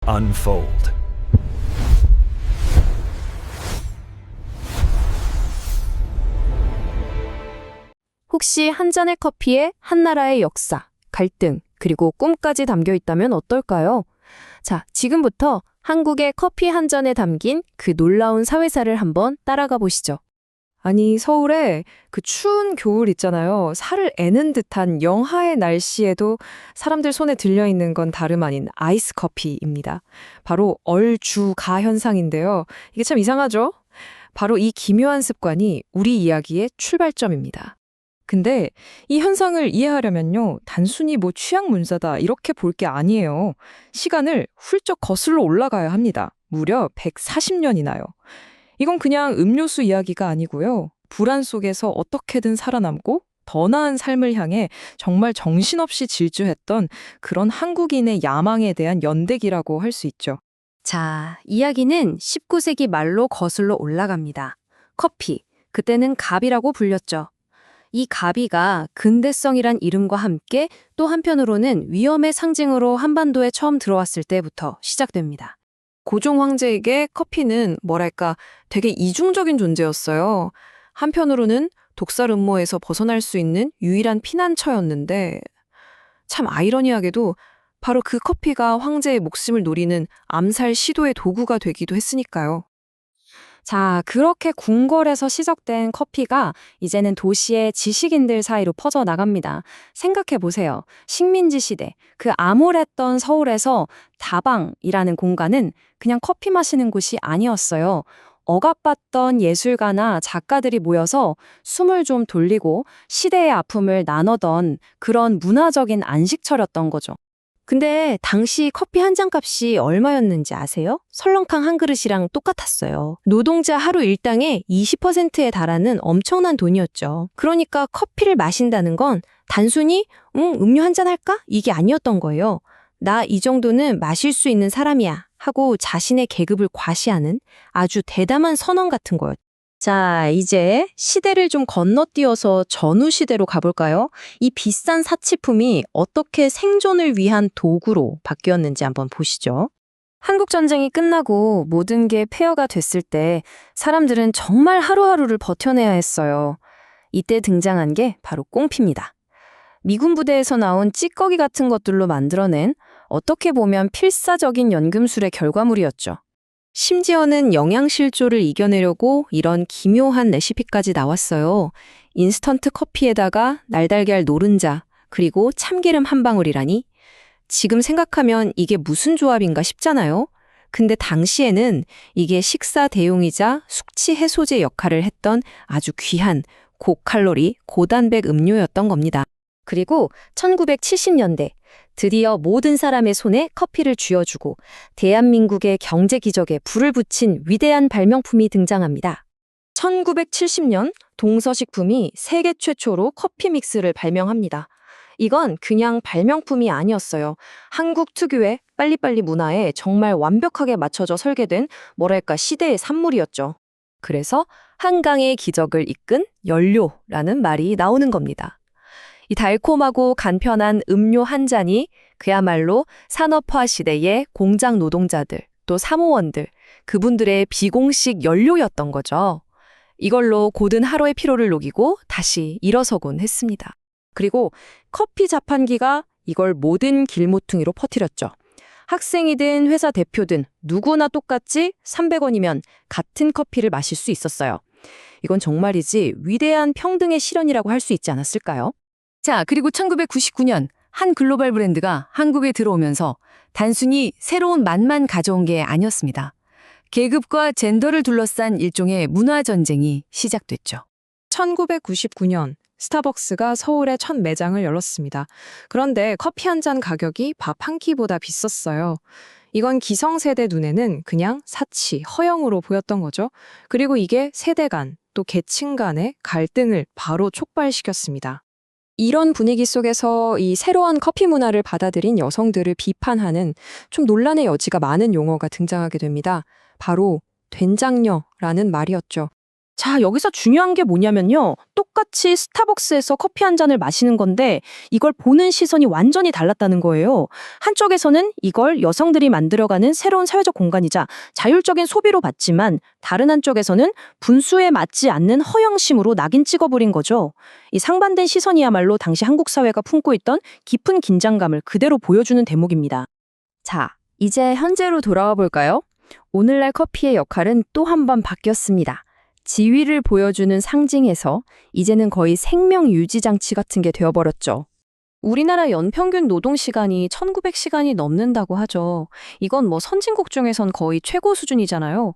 unfold. 혹시 한 잔의 커피에 한 나라의 역사, 갈등, 그리고 꿈까지 담겨 있다면 어떨까요? 자, 지금부터 한국의 커피 한 잔에 담긴 그 놀라운 사회사를 한번 따라가 보시죠. 아니, 서울에 그 추운 겨울 있잖아요. 살을 애는 듯한 영하의 날씨에도 사람들 손에 들려있는 건 다름 아닌 아이스 커피입니다. 바로 얼주가 현상인데요. 이게 참 이상하죠? 바로 이 기묘한 습관이 우리 이야기의 출발점입니다. 근데 이 현상을 이해하려면요, 단순히 뭐 취향 문화다 이렇게 볼 게 아니에요. 시간을 훌쩍 거슬러 올라가야 합니다. 무려 140년이나요. 이건 그냥 음료수 이야기가 아니고요. 불안 속에서 어떻게든 살아남고 더 나은 삶을 향해 정말 정신없이 질주했던 그런 한국인의 야망에 대한 연대기라고 할 수 있죠. 자, 이야기는 19세기 말로 거슬러 올라갑니다. 커피, 그때는 가비라고 불렸죠. 이 가비가 근대성이란 이름과 함께 또 한편으로는 위험의 상징으로 한반도에 처음 들어왔을 때부터 시작됩니다. 고종 황제에게 커피는 뭐랄까 되게 이중적인 존재였어요. 한편으로는 독살 음모에서 벗어날 수 있는 유일한 피난처였는데 참 아이러니하게도 바로 그 커피가 황제의 목숨을 노리는 암살 시도의 도구가 되기도 했으니까요. 자, 그렇게 궁궐에서 시작된 커피가 이제는 도시의 지식인들 사이로 퍼져나갑니다. 생각해보세요. 식민지 시대, 그 암울했던 서울에서 다방이라는 공간은 그냥 커피 마시는 곳이 아니었어요. 억압받던 예술가나 작가들이 모여서 숨을 좀 돌리고 시대의 아픔을 나누던 그런 문화적인 안식처였던 거죠. 근데 당시 커피 한 잔 값이 얼마였는지 아세요? 설렁탕 한 그릇이랑 똑같았어요. 노동자 하루 일당의 20%에 달하는 엄청난 돈이었죠. 그러니까 커피를 마신다는 건 단순히 음료 한 잔 할까? 이게 아니었던 거예요. 나 이 정도는 마실 수 있는 사람이야 하고 자신의 계급을 과시하는 아주 대담한 선언 같은 거였죠. 자, 이제 시대를 좀 건너뛰어서 전후 시대로 가볼까요? 이 비싼 사치품이 어떻게 생존을 위한 도구로 바뀌었는지 한번 보시죠. 한국전쟁이 끝나고 모든 게 폐허가 됐을 때 사람들은 정말 하루하루를 버텨내야 했어요. 이때 등장한 게 바로 꽁피입니다. 미군 부대에서 나온 찌꺼기 같은 것들로 만들어낸 어떻게 보면 필사적인 연금술의 결과물이었죠. 심지어는 영양실조를 이겨내려고 이런 기묘한 레시피까지 나왔어요. 인스턴트 커피에다가 날달걀 노른자, 그리고 참기름 한 방울이라니? 지금 생각하면 이게 무슨 조합인가 싶잖아요. 근데 당시에는 이게 식사 대용이자 숙취 해소제 역할을 했던 아주 귀한 고칼로리, 고단백 음료였던 겁니다. 그리고 1970년대 드디어 모든 사람의 손에 커피를 쥐어주고 대한민국의 경제 기적에 불을 붙인 위대한 발명품이 등장합니다. 1970년 동서식품이 세계 최초로 커피 믹스를 발명합니다. 이건 그냥 발명품이 아니었어요. 한국 특유의 빨리빨리 문화에 정말 완벽하게 맞춰져 설계된 뭐랄까 시대의 산물이었죠. 그래서 한강의 기적을 이끈 연료라는 말이 나오는 겁니다. 이 달콤하고 간편한 음료 한 잔이 그야말로 산업화 시대의 공장 노동자들, 또 사무원들, 그분들의 비공식 연료였던 거죠. 이걸로 고든 하루의 피로를 녹이고 다시 일어서곤 했습니다. 그리고 커피 자판기가 이걸 모든 길모퉁이로 퍼뜨렸죠. 학생이든 회사 대표든 누구나 똑같이 300원이면 같은 커피를 마실 수 있었어요. 이건 정말이지 위대한 평등의 실현이라고 할 수 있지 않았을까요? 자, 그리고 1999년 한 글로벌 브랜드가 한국에 들어오면서 단순히 새로운 맛만 가져온 게 아니었습니다. 계급과 젠더를 둘러싼 일종의 문화 전쟁이 시작됐죠. 1999년 스타벅스가 서울에 첫 매장을 열었습니다. 그런데 커피 한 잔 가격이 밥 한 끼보다 비쌌어요. 이건 기성세대 눈에는 그냥 사치, 허영으로 보였던 거죠. 그리고 이게 세대 간, 또 계층 간의 갈등을 바로 촉발시켰습니다. 이런 분위기 속에서 이 새로운 커피 문화를 받아들인 여성들을 비판하는 좀 논란의 여지가 많은 용어가 등장하게 됩니다. 바로 된장녀라는 말이었죠. 자, 여기서 중요한 게 뭐냐면요. 똑같이 스타벅스에서 커피 한 잔을 마시는 건데 이걸 보는 시선이 완전히 달랐다는 거예요. 한쪽에서는 이걸 여성들이 만들어가는 새로운 사회적 공간이자 자율적인 소비로 봤지만 다른 한쪽에서는 분수에 맞지 않는 허영심으로 낙인 찍어버린 거죠. 이 상반된 시선이야말로 당시 한국 사회가 품고 있던 깊은 긴장감을 그대로 보여주는 대목입니다. 자, 이제 현재로 돌아와 볼까요? 오늘날 커피의 역할은 또 한 번 바뀌었습니다. 지위를 보여주는 상징에서 이제는 거의 생명 유지 장치 같은 게 되어버렸죠. 우리나라 연평균 노동시간이 1900시간이 넘는다고 하죠. 이건 뭐 선진국 중에선 거의 최고 수준이잖아요.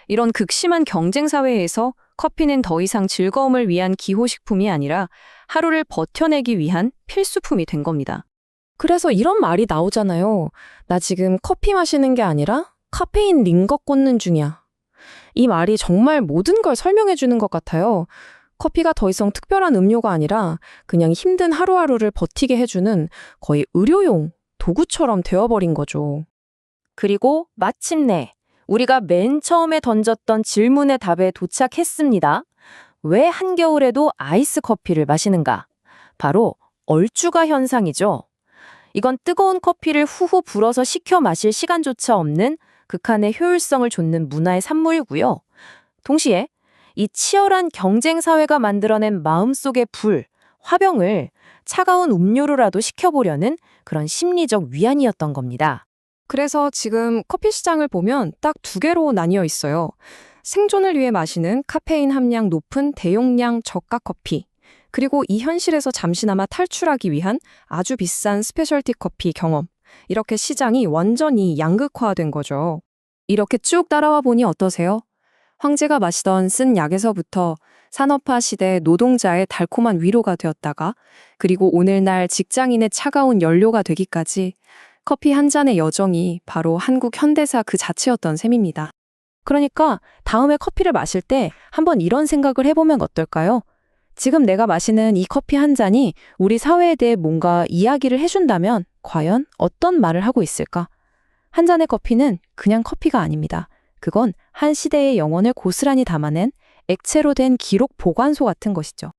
이런 극심한 경쟁 사회에서 커피는 더 이상 즐거움을 위한 기호식품이 아니라 하루를 버텨내기 위한 필수품이 된 겁니다. 그래서 이런 말이 나오잖아요. 나 지금 커피 마시는 게 아니라 카페인 링거 꽂는 중이야. 이 말이 정말 모든 걸 설명해 주는 것 같아요. 커피가 더 이상 특별한 음료가 아니라 그냥 힘든 하루하루를 버티게 해주는 거의 의료용 도구처럼 되어버린 거죠. 그리고 마침내 우리가 맨 처음에 던졌던 질문의 답에 도착했습니다. 왜 한겨울에도 아이스 커피를 마시는가? 바로 얼주가 현상이죠. 이건 뜨거운 커피를 후후 불어서 식혀 마실 시간조차 없는 극한의 효율성을 좇는 문화의 산물이고요. 동시에 이 치열한 경쟁 사회가 만들어낸 마음속의 불, 화병을 차가운 음료로라도 식혀보려는 그런 심리적 위안이었던 겁니다. 그래서 지금 커피 시장을 보면 딱 두 개로 나뉘어 있어요. 생존을 위해 마시는 카페인 함량 높은 대용량 저가 커피, 그리고 이 현실에서 잠시나마 탈출하기 위한 아주 비싼 스페셜티 커피 경험. 이렇게 시장이 완전히 양극화된 거죠. 이렇게 쭉 따라와 보니 어떠세요? 황제가 마시던 쓴 약에서부터 산업화 시대 노동자의 달콤한 위로가 되었다가 그리고 오늘날 직장인의 차가운 연료가 되기까지 커피 한 잔의 여정이 바로 한국 현대사 그 자체였던 셈입니다. 그러니까 다음에 커피를 마실 때 한번 이런 생각을 해보면 어떨까요? 지금 내가 마시는 이 커피 한 잔이 우리 사회에 대해 뭔가 이야기를 해준다면 과연 어떤 말을 하고 있을까? 한 잔의 커피는 그냥 커피가 아닙니다. 그건 한 시대의 영혼을 고스란히 담아낸 액체로 된 기록 보관소 같은 것이죠.